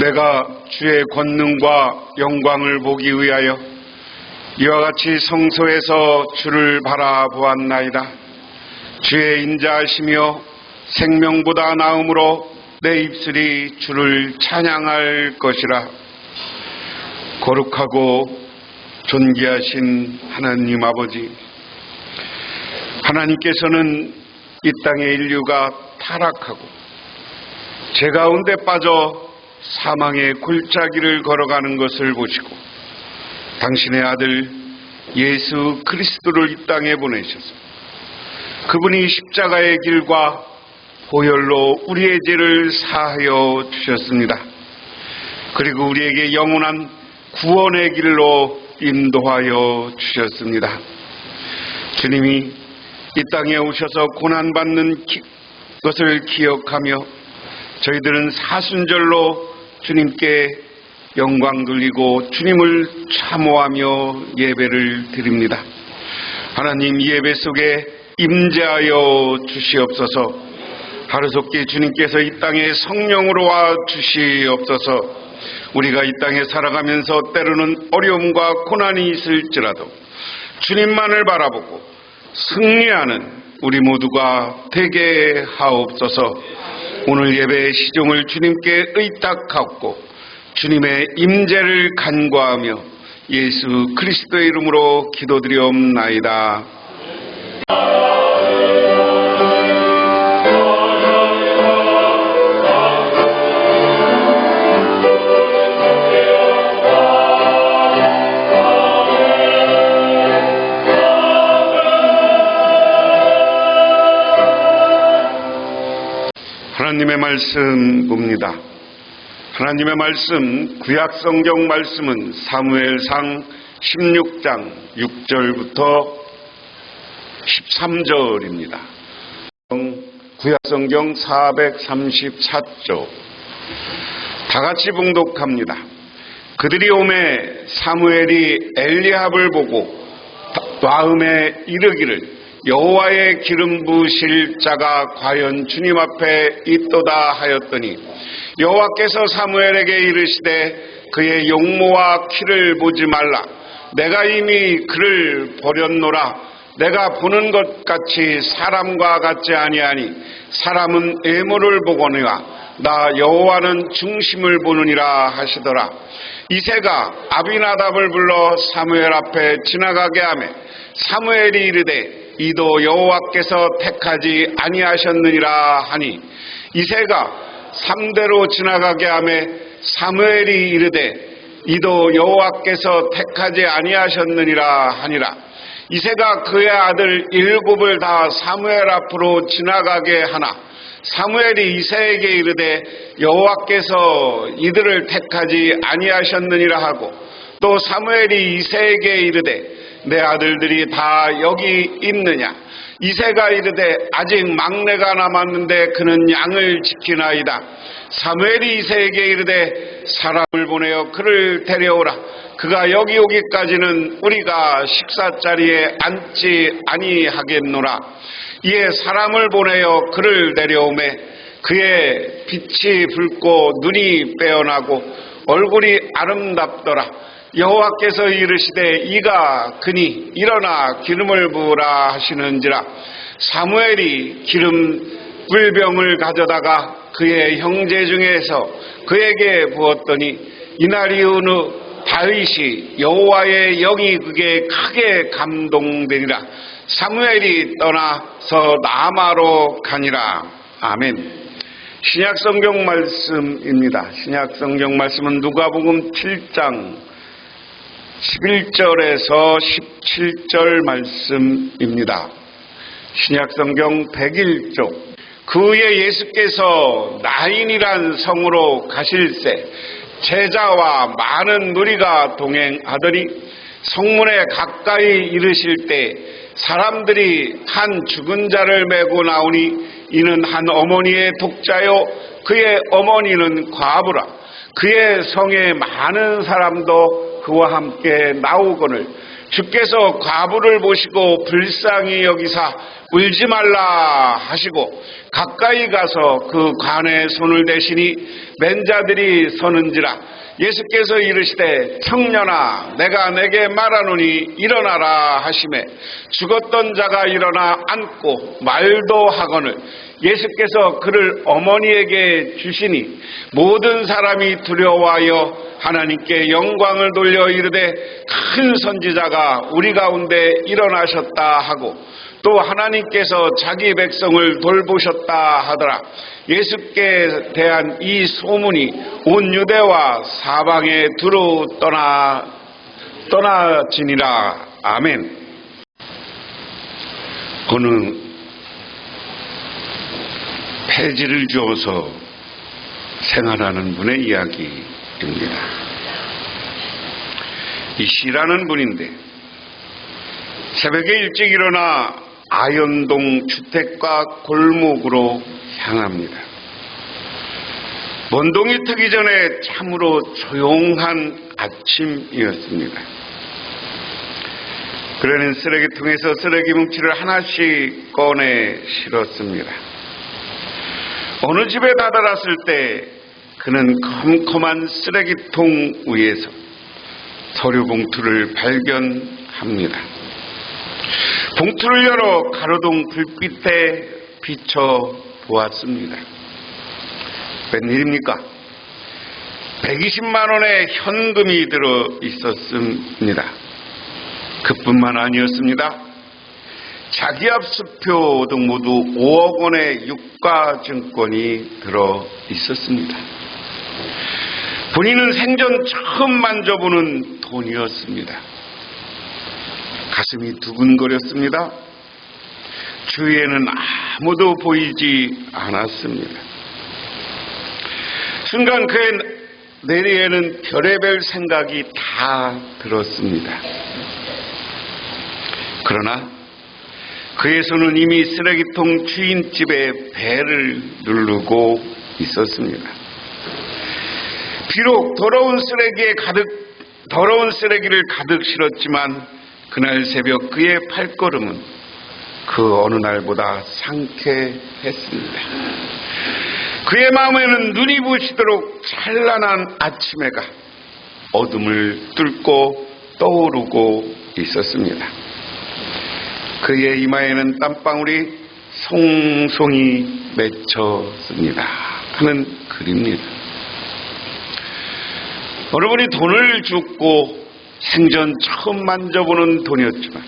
내가 주의 권능과 영광을 보기 위하여 이와 같이 성소에서 주를 바라보았나이다. 주의 인자하시며 생명보다 나음으로 내 입술이 주를 찬양할 것이라. 거룩하고 존귀하신 하나님 아버지, 하나님께서는 이 땅의 인류가 타락하고 죄 가운데 빠져 사망의 골짜기를 걸어가는 것을 보시고 당신의 아들 예수 그리스도를 이 땅에 보내셔서 그분이 십자가의 길과 보혈로 우리의 죄를 사하여 주셨습니다. 그리고 우리에게 영원한 구원의 길로 인도하여 주셨습니다. 주님이 이 땅에 오셔서 고난받는 것을 기억하며 저희들은 사순절로 주님께 영광 돌리고 주님을 사모하며 예배를 드립니다. 하나님, 예배 속에 임재하여 주시옵소서. 하루속히 주님께서 이 땅에 성령으로 와 주시옵소서. 우리가 이 땅에 살아가면서 때로는 어려움과 고난이 있을지라도 주님만을 바라보고 승리하는 우리 모두가 되게 하옵소서. 오늘 예배의 시종을 주님께 의탁하고 주님의 임재를 간구하며 예수 그리스도의 이름으로 기도드리옵나이다. 하나님의 말씀 봅니다. 하나님의 말씀, 구약 성경 말씀은 사무엘상 16장 6절부터 13절입니다. 구약 성경 434조. 다 같이 봉독합니다. 그들이 오매 사무엘이 엘리압을 보고 다음에 이르기를 여호와의 기름 부으실 자가 과연 주님 앞에 있도다 하였더니 여호와께서 사무엘에게 이르시되 그의 용모와 키를 보지 말라. 내가 이미 그를 버렸노라. 내가 보는 것 같이 사람과 같지 아니하니 사람은 외모를 보거니와 나 여호와는 중심을 보느니라 하시더라. 이새가 아비나답을 불러 사무엘 앞에 지나가게 하매 사무엘이 이르되 이도 여호와께서 택하지 아니하셨느니라 하니 이새가 3대로 지나가게 하매 사무엘이 이르되 이도 여호와께서 택하지 아니하셨느니라 하니라. 이새가 그의 아들 7을 다 사무엘 앞으로 지나가게 하나 사무엘이 이새에게 이르되 여호와께서 이들을 택하지 아니하셨느니라 하고 또 사무엘이 이새에게 이르되 내 아들들이 다 여기 있느냐. 이새가 이르되 아직 막내가 남았는데 그는 양을 지키나이다. 사무엘이 이새에게 이르되 사람을 보내어 그를 데려오라. 그가 여기 오기까지는 우리가 식사자리에 앉지 아니하겠노라. 이에 사람을 보내어 그를 데려오매 그의 빛이 붉고 눈이 빼어나고 얼굴이 아름답더라. 여호와께서 이르시되 이가 그니 일어나 기름을 부으라 하시는지라. 사무엘이 기름 불병을 가져다가 그의 형제 중에서 그에게 부었더니 이날 이후로 다윗이 여호와의 영이 그게 크게 감동되니라. 사무엘이 떠나서 라마로 가니라. 아멘. 신약 성경 말씀입니다. 신약 성경 말씀은 누가복음 7장 11절에서 17절 말씀입니다. 신약성경 101쪽. 그 후에 예수께서 나인이란 성으로 가실새 제자와 많은 무리가 동행하더니 성문에 가까이 이르실 때 사람들이 한 죽은 자를 메고 나오니 이는 한 어머니의 독자요 그의 어머니는 과부라. 그의 성에 많은 사람도 그와 함께 나오거늘 주께서 과부를 보시고 불쌍히 여기사 울지 말라 하시고 가까이 가서 그 관에 손을 대시니 맨자들이 서는지라. 예수께서 이르시되 청년아 내가 내게 말하노니 일어나라 하시매 죽었던 자가 일어나 앉고 말도 하거늘 예수께서 그를 어머니에게 주시니 모든 사람이 두려워하여 하나님께 영광을 돌려 이르되 큰 선지자가 우리 가운데 일어나셨다 하고 또 하나님께서 자기 백성을 돌보셨다 하더라. 예수께 대한 이 소문이 온 유대와 사방에 두루 떠나지니라. 아멘. 어느 폐지를 주어서 생활하는 분의 이야기입니다. 이 씨라는 분인데 새벽에 일찍 일어나 아현동 주택가 골목으로 향합니다. 먼동이 트기 전에 참으로 조용한 아침이었습니다. 그러는 쓰레기통에서 쓰레기 뭉치를 하나씩 꺼내 실었습니다. 어느 집에 다다랐을 때 그는 컴컴한 쓰레기통 위에서 서류 봉투를 발견합니다. 봉투를 열어 가로등 불빛에 비춰 보았습니다. 웬일입니까? 120만 원의 현금이 들어 있었습니다. 그뿐만 아니었습니다. 자기압수표 등 모두 5억 원의 유가증권이 들어 있었습니다. 본인은 생전 처음 만져보는 돈이었습니다. 가슴이 두근거렸습니다. 주위에는 아무도 보이지 않았습니다. 순간 그의 내리에는 별의별 생각이 다 들었습니다. 그러나 그의 손은 이미 쓰레기통 주인집의 벨을 누르고 있었습니다. 비록 더러운 쓰레기를 가득 실었지만 그날 새벽 그의 발걸음은 그 어느 날보다 상쾌했습니다. 그의 마음에는 눈이 부시도록 찬란한 아침 해가 어둠을 뚫고 떠오르고 있었습니다. 그의 이마에는 땀방울이 송송이 맺혔습니다 하는 글입니다. 여러분이 돈을 줍고 생전 처음 만져보는 돈이었지만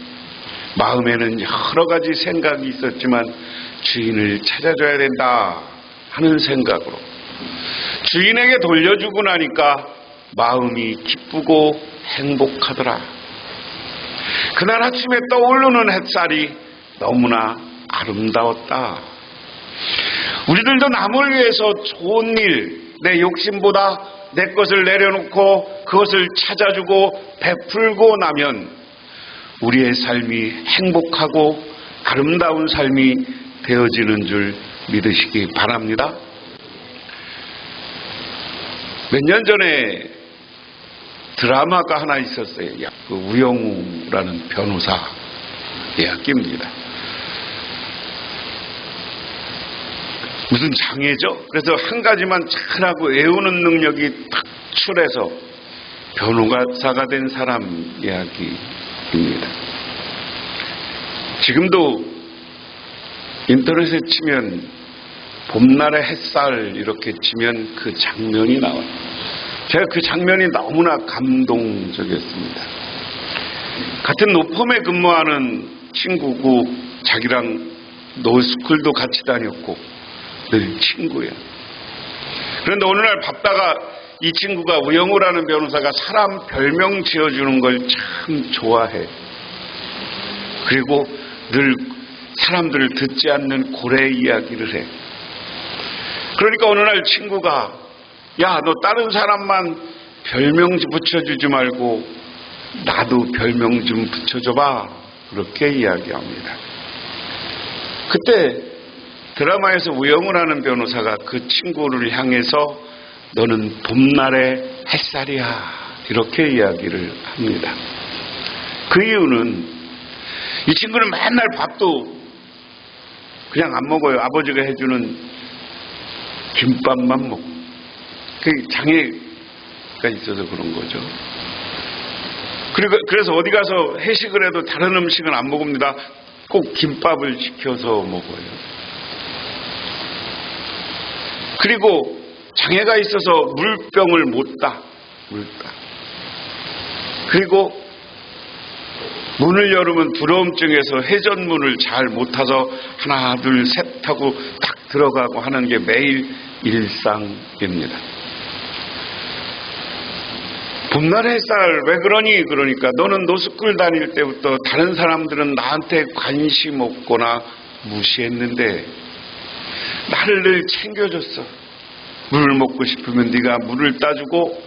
마음에는 여러 가지 생각이 있었지만 주인을 찾아줘야 된다 하는 생각으로 주인에게 돌려주고 나니까 마음이 기쁘고 행복하더라. 그날 아침에 떠오르는 햇살이 너무나 아름다웠다. 우리들도 남을 위해서 좋은 일, 내 욕심보다 내 것을 내려놓고 그것을 찾아주고 베풀고 나면 우리의 삶이 행복하고 아름다운 삶이 되어지는 줄 믿으시기 바랍니다. 몇 년 전에 드라마가 하나 있었어요. 그 우영우라는 변호사 이야기입니다. 무슨 장애죠? 그래서 한 가지만 잘하고 외우는 능력이 탁출해서 변호사가 된 사람 이야기입니다. 지금도 인터넷에 치면 봄날의 햇살 이렇게 치면 그 장면이 나와요. 제가 그 장면이 너무나 감동적이었습니다. 같은 노펌에 근무하는 친구고 자기랑 노스쿨도 같이 다녔고 늘 친구예요. 그런데 어느 날 밟다가 이 친구가 우영우라는 변호사가 사람 별명 지어주는 걸 참 좋아해. 그리고 늘 사람들을 듣지 않는 고래 이야기를 해. 그러니까 어느 날 친구가 야, 너 다른 사람만 별명 붙여주지 말고 나도 별명 좀 붙여줘봐. 그렇게 이야기합니다. 그때 드라마에서 우영우라는 변호사가 그 친구를 향해서 너는 봄날의 햇살이야. 이렇게 이야기를 합니다. 그 이유는 이 친구는 맨날 밥도 그냥 안 먹어요. 아버지가 해주는 김밥만 먹고. 그게 장애가 있어서 그런 거죠. 그래서 어디 가서 회식을 해도 다른 음식은 안 먹습니다. 꼭 김밥을 시켜서 먹어요. 그리고 장애가 있어서 물병을 못 따. 그리고 문을 열으면 두려움증에서 회전문을 잘 못 타서 하나 둘 셋 하고 딱 들어가고 하는 게 매일 일상입니다. 봄날 햇살 왜 그러니? 그러니까 너는 노스쿨 다닐 때부터 다른 사람들은 나한테 관심 없거나 무시했는데 나를 늘 챙겨줬어. 물을 먹고 싶으면 네가 물을 따주고,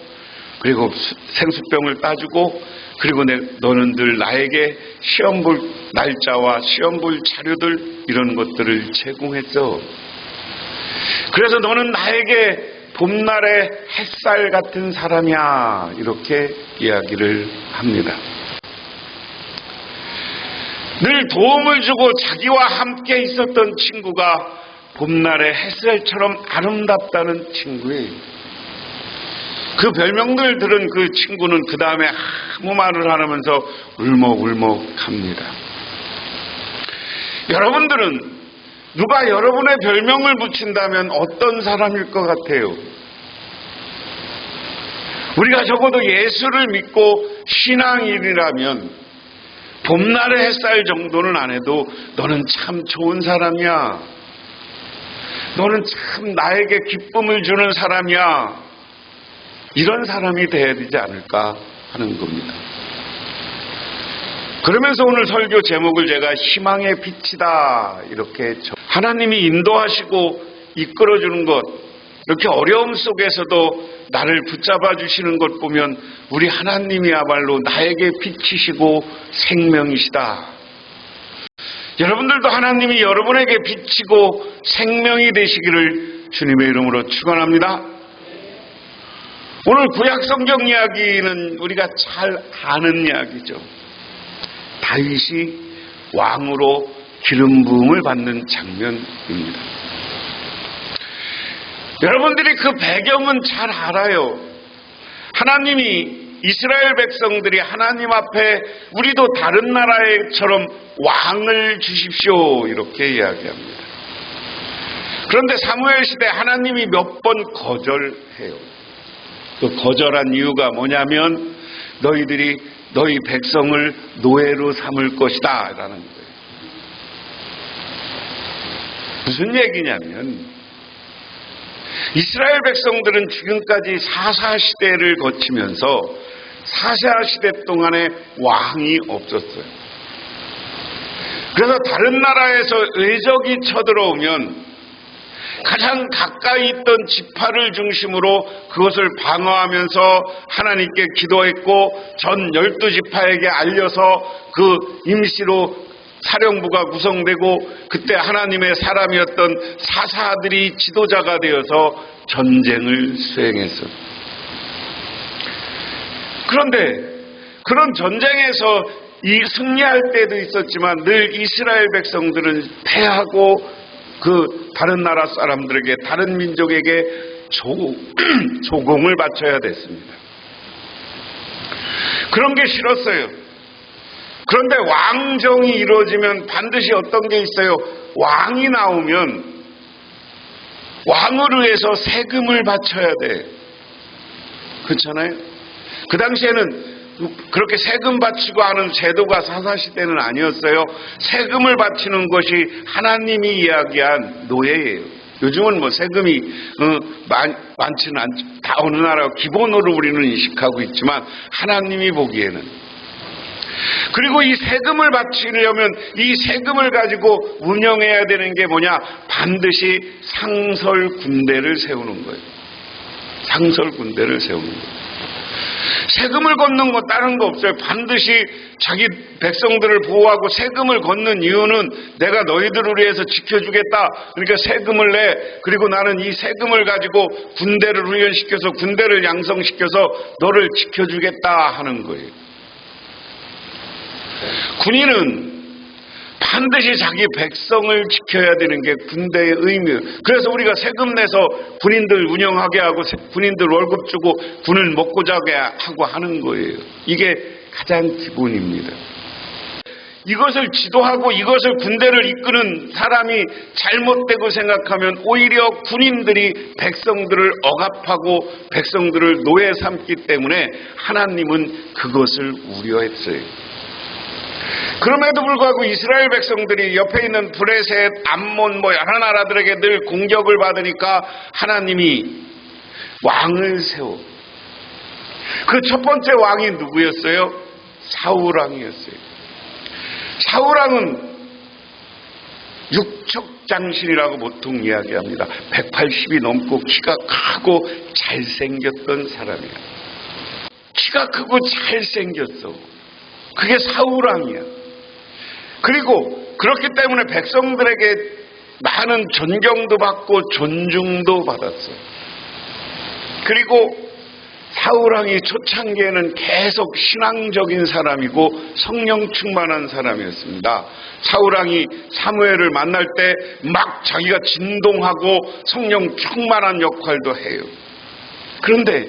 그리고 생수병을 따주고, 그리고 너는 늘 나에게 시험 볼 날짜와 시험 볼 자료들 이런 것들을 제공했어. 그래서 너는 나에게 봄날의 햇살 같은 사람이야. 이렇게 이야기를 합니다. 늘 도움을 주고 자기와 함께 있었던 친구가 봄날의 햇살처럼 아름답다는 친구예요. 그 별명들 들은 그 친구는 그 다음에 아무 말을 안 하면서 울먹울먹합니다. 여러분들은 누가 여러분의 별명을 붙인다면 어떤 사람일 것 같아요? 우리가 적어도 예수를 믿고 신앙인이라면 봄날의 햇살 정도는 안 해도 너는 참 좋은 사람이야. 너는 참 나에게 기쁨을 주는 사람이야. 이런 사람이 돼야 되지 않을까 하는 겁니다. 그러면서 오늘 설교 제목을 제가 희망의 빛이다 이렇게 하나님이 인도하시고 이끌어주는 것, 이렇게 어려움 속에서도 나를 붙잡아 주시는 것 보면 우리 하나님이야말로 나에게 빛이시고 생명이시다. 여러분들도 하나님이 여러분에게 빛이고 생명이 되시기를 주님의 이름으로 축원합니다. 오늘 구약 성경 이야기는 우리가 잘 아는 이야기죠. 다윗이 왕으로 기름 부음을 받는 장면입니다. 여러분들이 그 배경은 잘 알아요. 하나님이 이스라엘 백성들이 하나님 앞에 우리도 다른 나라처럼 왕을 주십시오 이렇게 이야기합니다. 그런데 사무엘 시대 하나님이 몇 번 거절해요. 그 거절한 이유가 뭐냐면 너희들이 너희 백성을 노예로 삼을 것이다 라는 거예요. 무슨 얘기냐면 이스라엘 백성들은 지금까지 사사시대를 거치면서 사사시대 동안에 왕이 없었어요. 그래서 다른 나라에서 외적이 쳐들어오면 가장 가까이 있던 지파를 중심으로 그것을 방어하면서 하나님께 기도했고 전 12지파에게 알려서 그 임시로 사령부가 구성되고 그때 하나님의 사람이었던 사사들이 지도자가 되어서 전쟁을 수행했어요. 그런데 그런 전쟁에서 승리할 때도 있었지만 늘 이스라엘 백성들은 패하고 그 다른 나라 사람들에게 다른 민족에게 조공을 바쳐야 됐습니다. 그런 게 싫었어요. 그런데 왕정이 이루어지면 반드시 어떤 게 있어요? 왕이 나오면 왕을 위해서 세금을 바쳐야 돼. 그렇잖아요? 그 당시에는 그렇게 세금 바치고 하는 제도가 사사시대는 아니었어요. 세금을 바치는 것이 하나님이 이야기한 노예예요. 요즘은 뭐 세금이 많지는 않죠. 다 어느 나라 기본으로 우리는 인식하고 있지만 하나님이 보기에는. 그리고 이 세금을 바치려면 이 세금을 가지고 운영해야 되는 게 뭐냐? 반드시 상설 군대를 세우는 거예요. 상설 군대를 세우는 거예요. 세금을 걷는 거 다른 거 없어요. 반드시 자기 백성들을 보호하고 세금을 걷는 이유는 내가 너희들을 위해서 지켜주겠다. 그러니까 세금을 내. 그리고 나는 이 세금을 가지고 군대를 훈련시켜서 군대를 양성시켜서 너를 지켜주겠다 하는 거예요. 군인은 반드시 자기 백성을 지켜야 되는 게 군대의 의미예요. 그래서 우리가 세금 내서 군인들 운영하게 하고 군인들 월급 주고 군을 먹고 자게 하고 하는 거예요. 이게 가장 기본입니다. 이것을 지도하고 이것을 군대를 이끄는 사람이 잘못되고 생각하면 오히려 군인들이 백성들을 억압하고 백성들을 노예 삼기 때문에 하나님은 그것을 우려했어요. 그럼에도 불구하고 이스라엘 백성들이 옆에 있는 브레셋, 암몬 여러 나라들에게 늘 공격을 받으니까 하나님이 왕을 세워. 그 첫 번째 왕이 누구였어요? 사울 왕이었어요. 사울 왕은 육척장신이라고 보통 이야기합니다. 180이 넘고 키가 크고 잘생겼던 사람이야. 키가 크고 잘생겼어. 그게 사울 왕이야. 그리고 그렇기 때문에 백성들에게 많은 존경도 받고 존중도 받았어. 그리고 사울 왕이 초창기에는 계속 신앙적인 사람이고 성령 충만한 사람이었습니다. 사울 왕이 사무엘을 만날 때 막 자기가 진동하고 성령 충만한 역할도 해요. 그런데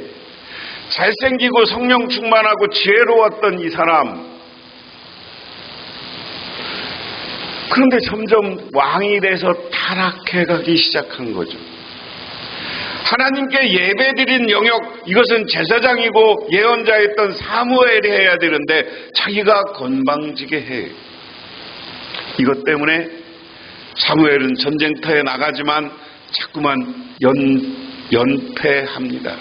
잘생기고 성령 충만하고 지혜로웠던 이 사람, 그런데 점점 왕이 돼서 타락해가기 시작한 거죠. 하나님께 예배드린 영역, 이것은 제사장이고 예언자였던 사무엘이 해야 되는데 자기가 건방지게 해. 이것 때문에 사무엘은 전쟁터에 나가지만 자꾸만 연패합니다.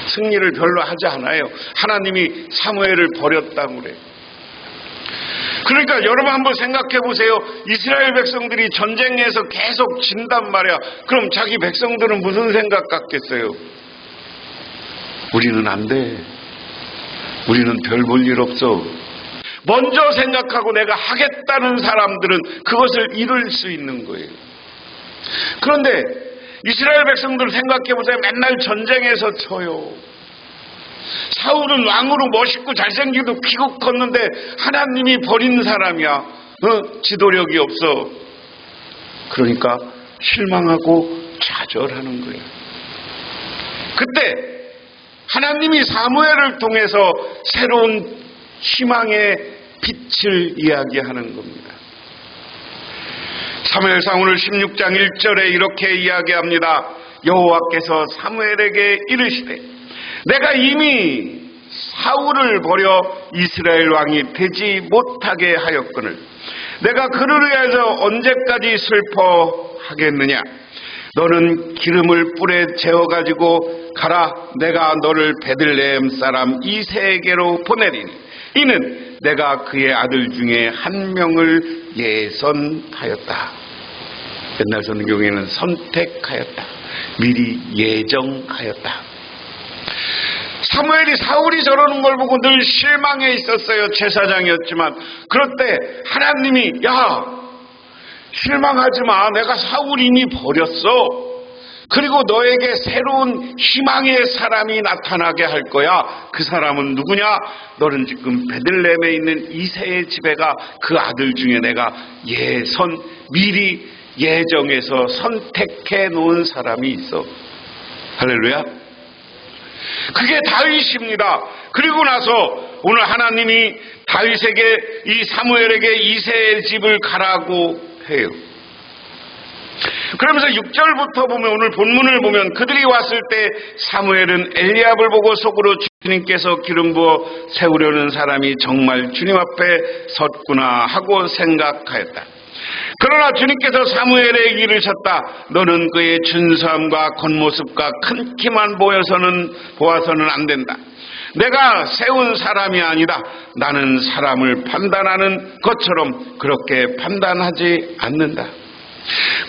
승리를 별로 하지 않아요. 하나님이 사무엘을 버렸다고 그래요. 그러니까 여러분 한번 생각해 보세요. 이스라엘 백성들이 전쟁에서 계속 진단 말이야. 그럼 자기 백성들은 무슨 생각 갖겠어요? 우리는 안 돼. 우리는 별 볼 일 없어. 먼저 생각하고 내가 하겠다는 사람들은 그것을 이룰 수 있는 거예요. 그런데 이스라엘 백성들 생각해 보세요. 맨날 전쟁에서 져요. 사울은 왕으로 멋있고 잘생기고 키고 컸는데 하나님이 버린 사람이야. 지도력이 없어. 그러니까 실망하고 좌절하는 거예요. 그때 하나님이 사무엘을 통해서 새로운 희망의 빛을 이야기하는 겁니다. 사무엘상 오늘 16장 1절에 이렇게 이야기합니다. 여호와께서 사무엘에게 이르시되 내가 이미 사울을 버려 이스라엘 왕이 되지 못하게 하였거늘 내가 그를 위해서 언제까지 슬퍼하겠느냐. 너는 기름을 뿔에 재어가지고 가라. 내가 너를 베들레헴 사람 이새에게로 보내리니 이는 내가 그의 아들 중에 한 명을 예선하였다. 옛날 성경에는 선택하였다. 미리 예정하였다. 사무엘이 사울이 저러는 걸 보고 늘 실망해 있었어요. 제사장이었지만. 그럴 때 하나님이 야, 실망하지 마. 내가 사울 이미 버렸어. 그리고 너에게 새로운 희망의 사람이 나타나게 할 거야. 그 사람은 누구냐? 너는 지금 베들레헴에 있는 이새의 집에 가. 그 아들 중에 내가 미리 예정해서 선택해 놓은 사람이 있어. 할렐루야. 그게 다윗입니다. 그리고 나서 오늘 하나님이 다윗에게 이 사무엘에게 이새의 집을 가라고 해요. 그러면서 6절부터 보면 오늘 본문을 보면 그들이 왔을 때 사무엘은 엘리압을 보고 속으로 주님께서 기름 부어 세우려는 사람이 정말 주님 앞에 섰구나 하고 생각하였다. 그러나 주님께서 사무엘에게 이르셨다. 너는 그의 준수함과 겉모습과 큰 키만 보아서는 안 된다. 내가 세운 사람이 아니다. 나는 사람을 판단하는 것처럼 그렇게 판단하지 않는다.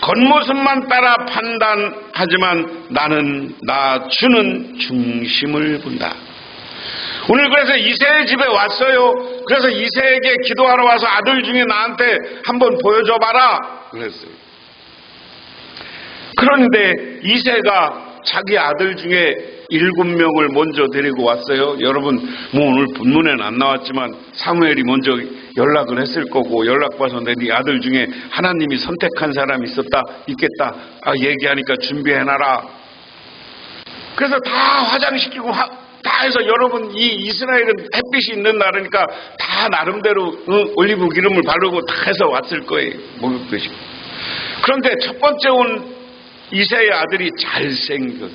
겉모습만 따라 판단하지만 나는 나 주는 중심을 본다. 오늘 그래서 이새의 집에 왔어요. 그래서 이새에게 기도하러 와서 아들 중에 나한테 한번 보여줘봐라 그랬어요. 그런데 이새가 자기 아들 중에 7명을 먼저 데리고 왔어요. 여러분 오늘 본문에는 안 나왔지만 사무엘이 먼저 연락을 했을 거고, 연락받아서 네 아들 중에 하나님이 선택한 사람이 있겠다. 얘기하니까 준비해놔라. 그래서 다 화장시키고 다 해서 여러분 이 이스라엘은 햇빛이 있는 나라니까 다 나름대로 올리브 기름을 바르고 다 해서 왔을 거예요. 먹을 것이고. 그런데 첫 번째 온 이새의 아들이 잘생겨,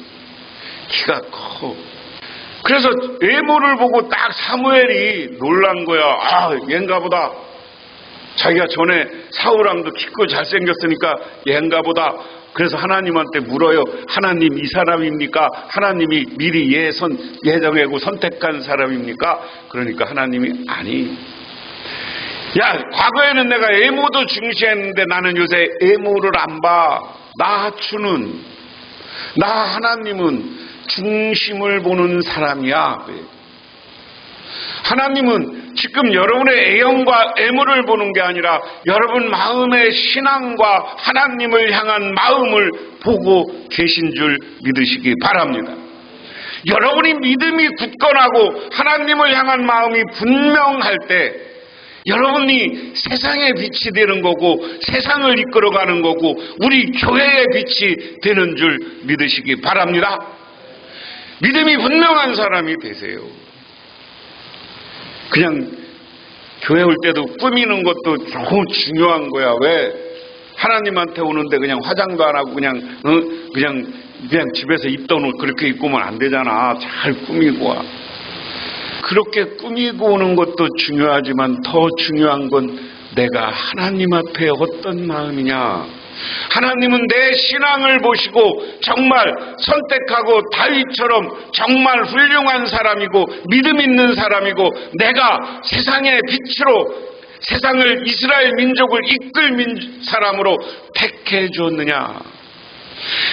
키가 커. 그래서 외모를 보고 딱 사무엘이 놀란 거야. 얘인가 보다. 자기가 전에 사울왕도 키 크고 잘생겼으니까 얘인가 보다. 그래서 하나님한테 물어요. 하나님, 이 사람입니까? 하나님이 미리 예정하고 선택한 사람입니까? 그러니까 하나님이 아니. 야, 과거에는 내가 외모도 중시했는데 나는 요새 외모를 안 봐. 나 하나님은 중심을 보는 사람이야. 하나님은 지금 여러분의 애형과 애물을 보는 게 아니라 여러분 마음의 신앙과 하나님을 향한 마음을 보고 계신 줄 믿으시기 바랍니다. 여러분이 믿음이 굳건하고 하나님을 향한 마음이 분명할 때 여러분이 세상의 빛이 되는 거고 세상을 이끌어가는 거고 우리 교회의 빛이 되는 줄 믿으시기 바랍니다. 믿음이 분명한 사람이 되세요. 그냥 교회 올 때도 꾸미는 것도 너무 중요한 거야. 왜? 하나님한테 오는데 그냥 화장도 안 하고 그냥 집에서 입던 옷 그렇게 입고 오면 안 되잖아. 잘 꾸미고 와. 그렇게 꾸미고 오는 것도 중요하지만 더 중요한 건 내가 하나님 앞에 어떤 마음이냐. 하나님은 내 신앙을 보시고 정말 선택하고 다윗처럼 정말 훌륭한 사람이고 믿음 있는 사람이고 내가 세상의 빛으로 세상을 이스라엘 민족을 이끌 사람으로 택해 주었느냐.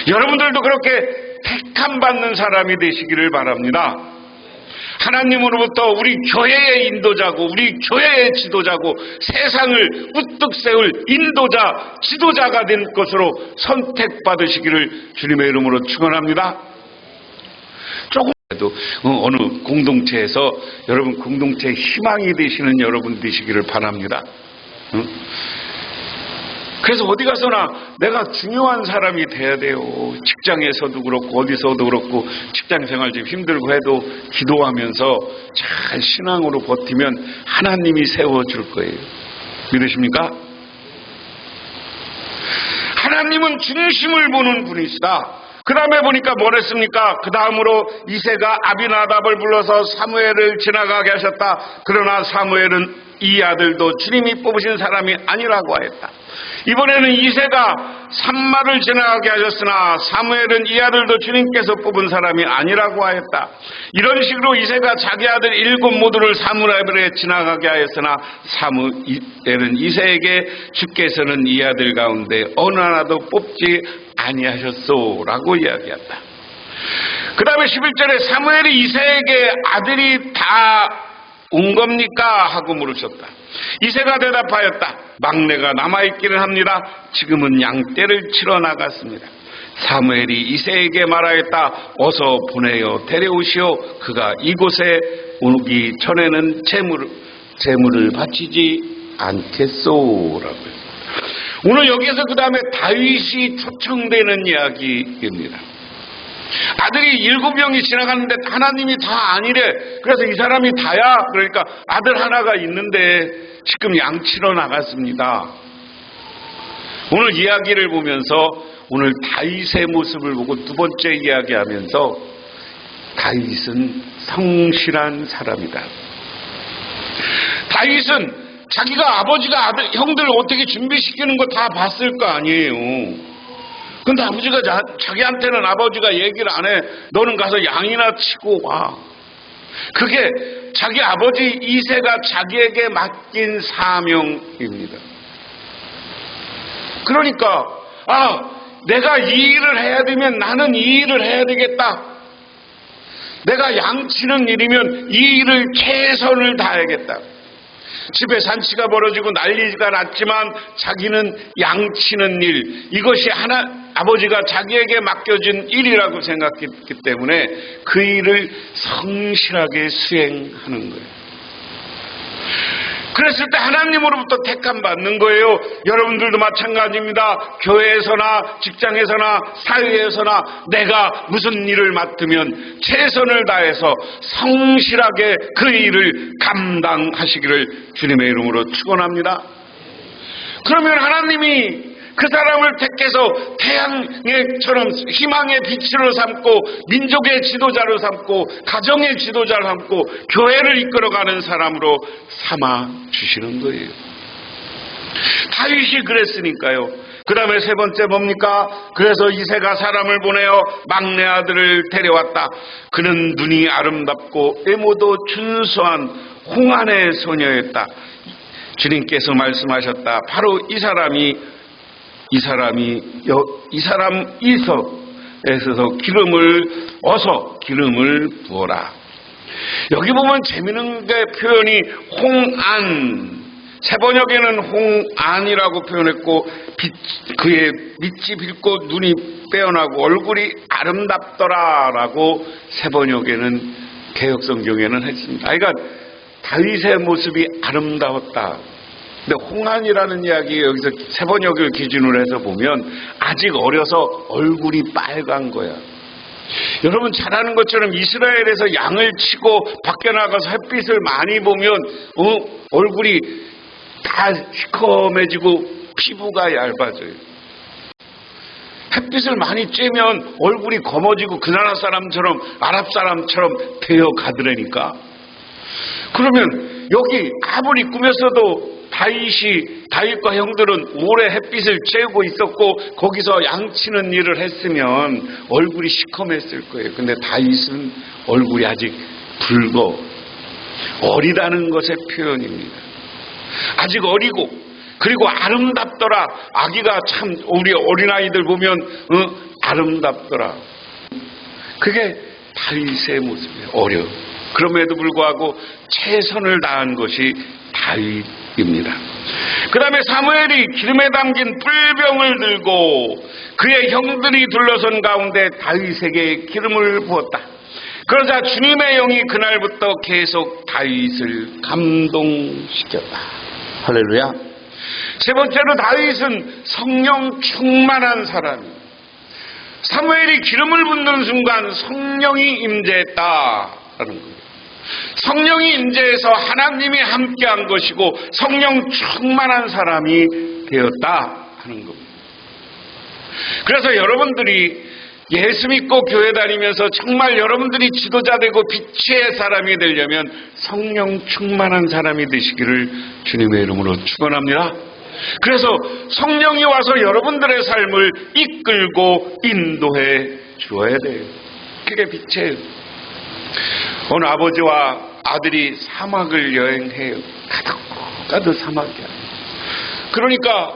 여러분들도 그렇게 택함 받는 사람이 되시기를 바랍니다. 하나님으로부터 우리 교회의 인도자고 우리 교회의 지도자고 세상을 우뚝 세울 인도자, 지도자가 된 것으로 선택받으시기를 주님의 이름으로 축원합니다. 조금이라도 어느 공동체에서 여러분 공동체의 희망이 되시는 여러분 되시기를 바랍니다. 그래서 어디 가서나 내가 중요한 사람이 돼야 돼요. 직장에서도 그렇고 어디서도 그렇고 직장생활 좀 힘들고 해도 기도하면서 잘 신앙으로 버티면 하나님이 세워줄 거예요. 믿으십니까? 하나님은 중심을 보는 분이시다. 그 다음에 보니까 뭐랬습니까? 그 다음으로 이새가 아비나답을 불러서 사무엘을 지나가게 하셨다. 그러나 사무엘은 이 아들도 주님이 뽑으신 사람이 아니라고 하였다. 이번에는 이새가 산마를 지나가게 하셨으나 사무엘은 이 아들도 주님께서 뽑은 사람이 아니라고 하였다. 이런 식으로 이새가 자기 아들 7 모두를 사무엘에 지나가게 하였으나 사무엘은 이새에게 주께서는 이 아들 가운데 어느 하나도 뽑지 아니하셨소라고 이야기한다. 그 다음에 11절에 사무엘이 이새에게 아들이 다 온 겁니까? 하고 물으셨다. 이새가 대답하였다. 막내가 남아있기는 합니다. 지금은 양떼를 치러 나갔습니다. 사무엘이 이새에게 말하였다. 어서 보내어 데려오시오. 그가 이곳에 오기 전에는 제물을 바치지 않겠소라고요. 오늘 여기에서 그 다음에 다윗이 초청되는 이야기입니다. 아들이 7명이 지나갔는데 하나님이 다 아니래. 그래서 이 사람이 다야. 그러니까 아들 하나가 있는데 지금 양치러 나갔습니다. 오늘 이야기를 보면서 오늘 다윗의 모습을 보고 두 번째 이야기하면서 다윗은 성실한 사람이다. 다윗은 자기가 아버지가 형들 어떻게 준비시키는 거 다 봤을 거 아니에요. 근데 아버지가 자기한테는 아버지가 얘기를 안 해. 너는 가서 양이나 치고 와. 그게 자기 아버지 이새가 자기에게 맡긴 사명입니다. 그러니까 내가 이 일을 해야 되면 나는 이 일을 해야 되겠다. 내가 양치는 일이면 이 일을 최선을 다해야겠다. 집에 잔치가 벌어지고 난리가 났지만 자기는 양치는 일, 이것이 아버지가 자기에게 맡겨진 일이라고 생각했기 때문에 그 일을 성실하게 수행하는 거예요. 그랬을 때 하나님으로부터 택함 받는 거예요. 여러분들도 마찬가지입니다. 교회에서나 직장에서나 사회에서나 내가 무슨 일을 맡으면 최선을 다해서 성실하게 그 일을 감당하시기를 주님의 이름으로 축원합니다. 그러면 하나님이 그 사람을 택해서 태양처럼 희망의 빛으로 삼고 민족의 지도자로 삼고 가정의 지도자로 삼고 교회를 이끌어가는 사람으로 삼아 주시는 거예요. 다윗이 그랬으니까요. 그 다음에 세 번째 뭡니까? 그래서 이새가 사람을 보내어 막내 아들을 데려왔다. 그는 눈이 아름답고 외모도 준수한 홍안의 소녀였다. 주님께서 말씀하셨다. 바로 이 사람 이서에서 기름을 부어라. 여기 보면 재미있는 게 표현이 홍안, 세 번역에는 홍안이라고 표현했고 그의 밑이 붉고 눈이 빼어나고 얼굴이 아름답더라라고 세 번역에는 개역성경에는 했습니다. 그러니까 다윗의 모습이 아름다웠다. 근데 홍안이라는 이야기 여기서 세 번역을 기준으로 해서 보면 아직 어려서 얼굴이 빨간 거야. 여러분 잘 아는 것처럼 이스라엘에서 양을 치고 밖에 나가서 햇빛을 많이 보면 얼굴이 다 시커매지고 피부가 얇아져요. 햇빛을 많이 쬐면 얼굴이 검어지고 그 나라 사람처럼 아랍 사람처럼 되어 가더라니까. 그러면 여기 아무리 꾸몄어도 다윗과 형들은 오래 햇빛을 쬐고 있었고 거기서 양치는 일을 했으면 얼굴이 시커맸을 거예요. 근데 다윗은 얼굴이 아직 붉어. 어리다는 것의 표현입니다. 아직 어리고 그리고 아름답더라. 아기가 참 우리 어린아이들 보면 아름답더라. 그게 다윗의 모습이에요. 어려. 그럼에도 불구하고 최선을 다한 것이 다윗입니다. 그 다음에 사무엘이 기름에 담긴 뿔병을 들고 그의 형들이 둘러선 가운데 다윗에게 기름을 부었다. 그러자 주님의 영이 그날부터 계속 다윗을 감동시켰다. 할렐루야. 세 번째로 다윗은 성령 충만한 사람이에요. 사무엘이 기름을 붓는 순간 성령이 임재했다라는 거예요. 성령이 임재해서 하나님이 함께한 것이고 성령 충만한 사람이 되었다 하는 겁니다. 그래서 여러분들이 예수 믿고 교회 다니면서 정말 여러분들이 지도자 되고 빛의 사람이 되려면 성령 충만한 사람이 되시기를 주님의 이름으로 축원합니다. 그래서 성령이 와서 여러분들의 삶을 이끌고 인도해 주어야 돼요. 그게 빛이에요. 어느 아버지와 아들이 사막을 여행해요. 가득 사막이야. 그러니까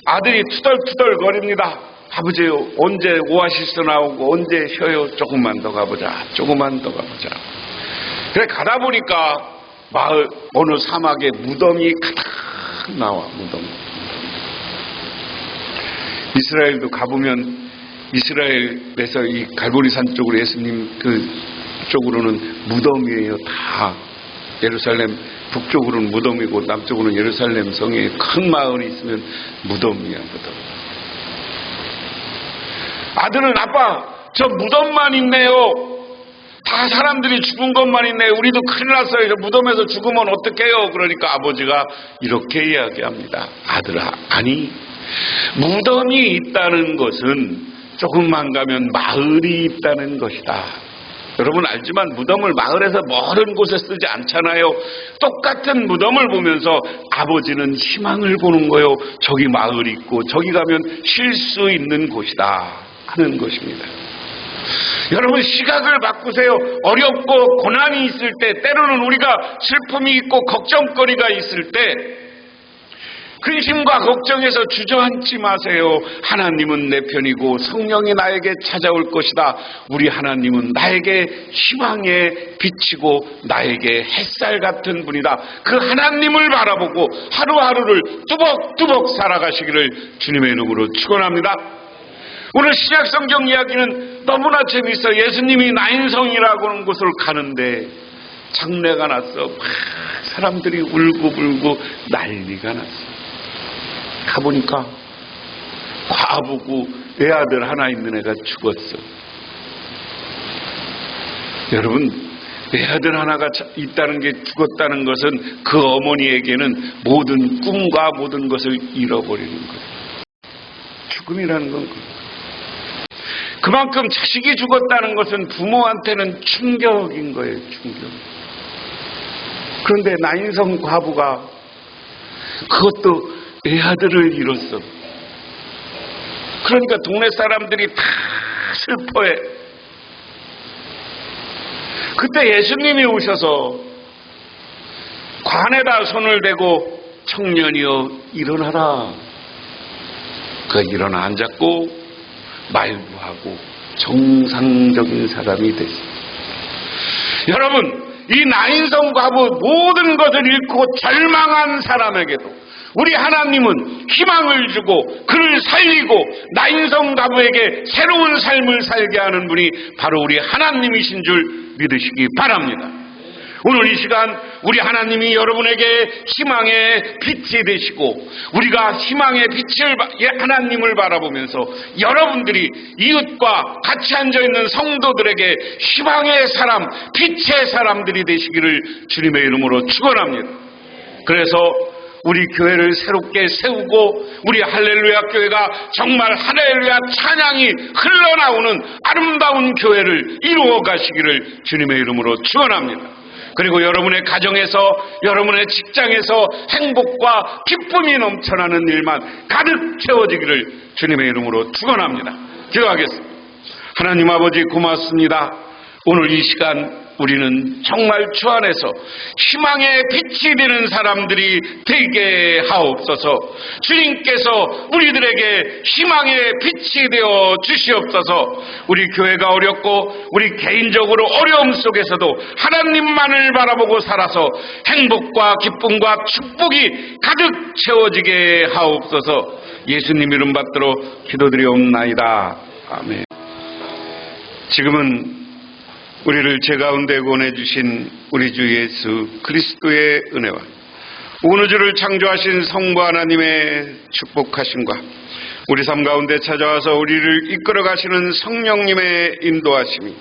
아들이 투덜투덜 거립니다. 아버지요, 언제 오아시스 나오고 언제 쉬어요? 조금만 더 가보자. 조금만 더 가보자. 그래 가다 보니까 마을 어느 사막에 무덤이 가득 나와. 무덤. 이스라엘도 가보면 이스라엘에서 이 갈보리산 쪽으로 예수님 쪽으로는 무덤이에요. 다 예루살렘 북쪽으로는 무덤이고 남쪽으로는 예루살렘 성에 큰 마을이 있으면 무덤이야. 무덤. 아들은 아빠 저 무덤만 있네요. 다 사람들이 죽은 것만 있네요. 우리도 큰일 났어요. 저 무덤에서 죽으면 어떡해요? 그러니까 아버지가 이렇게 이야기합니다. 아들아, 아니 무덤이 있다는 것은 조금만 가면 마을이 있다는 것이다. 여러분 알지만 무덤을 마을에서 먼 곳에 쓰지 않잖아요. 똑같은 무덤을 보면서 아버지는 희망을 보는 거예요. 저기 마을이 있고 저기 가면 쉴 수 있는 곳이다 하는 것입니다. 여러분 시각을 바꾸세요. 어렵고 고난이 있을 때, 때로는 우리가 슬픔이 있고 걱정거리가 있을 때 근심과 걱정에서 주저앉지 마세요. 하나님은 내 편이고 성령이 나에게 찾아올 것이다. 우리 하나님은 나에게 희망의 빛이고 나에게 햇살 같은 분이다. 그 하나님을 바라보고 하루하루를 뚜벅뚜벅 살아가시기를 주님의 이름으로 축원합니다. 오늘 신약 성경 이야기는 너무나 재미있어요. 예수님이 나인성이라고 하는 곳을 가는데 장례가 났어. 막 사람들이 울고불고 난리가 났어요. 가보니까 과부고 외아들 하나 있는 애가 죽었어. 여러분, 외아들 하나가 있다는 게 죽었다는 것은 그 어머니에게는 모든 꿈과 모든 것을 잃어버리는 거예요. 죽음이라는 건 그만큼 자식이 죽었다는 것은 부모한테는 충격인 거예요. 충격. 그런데 나인성 과부가 그것도 외아들을 잃었어. 그러니까 동네 사람들이 다 슬퍼해. 그때 예수님이 오셔서 관에다 손을 대고 청년이여 일어나라. 그 일어나 앉았고 말도 하고 정상적인 사람이 됐습니다. 여러분, 이 나인성 과부 모든 것을 잃고 절망한 사람에게도 우리 하나님은 희망을 주고 그를 살리고 나인성 과부에게 새로운 삶을 살게 하는 분이 바로 우리 하나님이신 줄 믿으시기 바랍니다. 오늘 이 시간 우리 하나님이 여러분에게 희망의 빛이 되시고 우리가 희망의 빛을 하나님을 바라보면서 여러분들이 이웃과 같이 앉아있는 성도들에게 희망의 사람, 빛의 사람들이 되시기를 주님의 이름으로 축원합니다. 그래서 우리 교회를 새롭게 세우고 우리 할렐루야 교회가 정말 할렐루야 찬양이 흘러나오는 아름다운 교회를 이루어 가시기를 주님의 이름으로 축원합니다. 그리고 여러분의 가정에서 여러분의 직장에서 행복과 기쁨이 넘쳐나는 일만 가득 채워지기를 주님의 이름으로 축원합니다. 기도하겠습니다. 하나님 아버지 고맙습니다. 오늘 이 시간 우리는 정말 주 안에서 희망의 빛이 되는 사람들이 되게 하옵소서. 주님께서 우리들에게 희망의 빛이 되어 주시옵소서. 우리 교회가 어렵고 우리 개인적으로 어려움 속에서도 하나님만을 바라보고 살아서 행복과 기쁨과 축복이 가득 채워지게 하옵소서. 예수님 이름 받들어 기도드리옵나이다. 아멘. 지금은 우리를 제 가운데 권해주신 우리 주 예수 그리스도의 은혜와 온 우주를 창조하신 성부 하나님의 축복하심과 우리 삶 가운데 찾아와서 우리를 이끌어 가시는 성령님의 인도하심이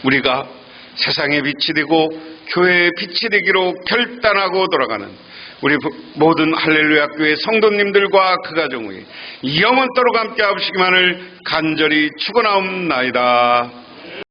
우리가 세상의 빛이 되고 교회의 빛이 되기로 결단하고 돌아가는 우리 모든 할렐루야 교회 성도님들과 그 가정의 영원토록 함께 하시기만을 간절히 축원하옵나이다.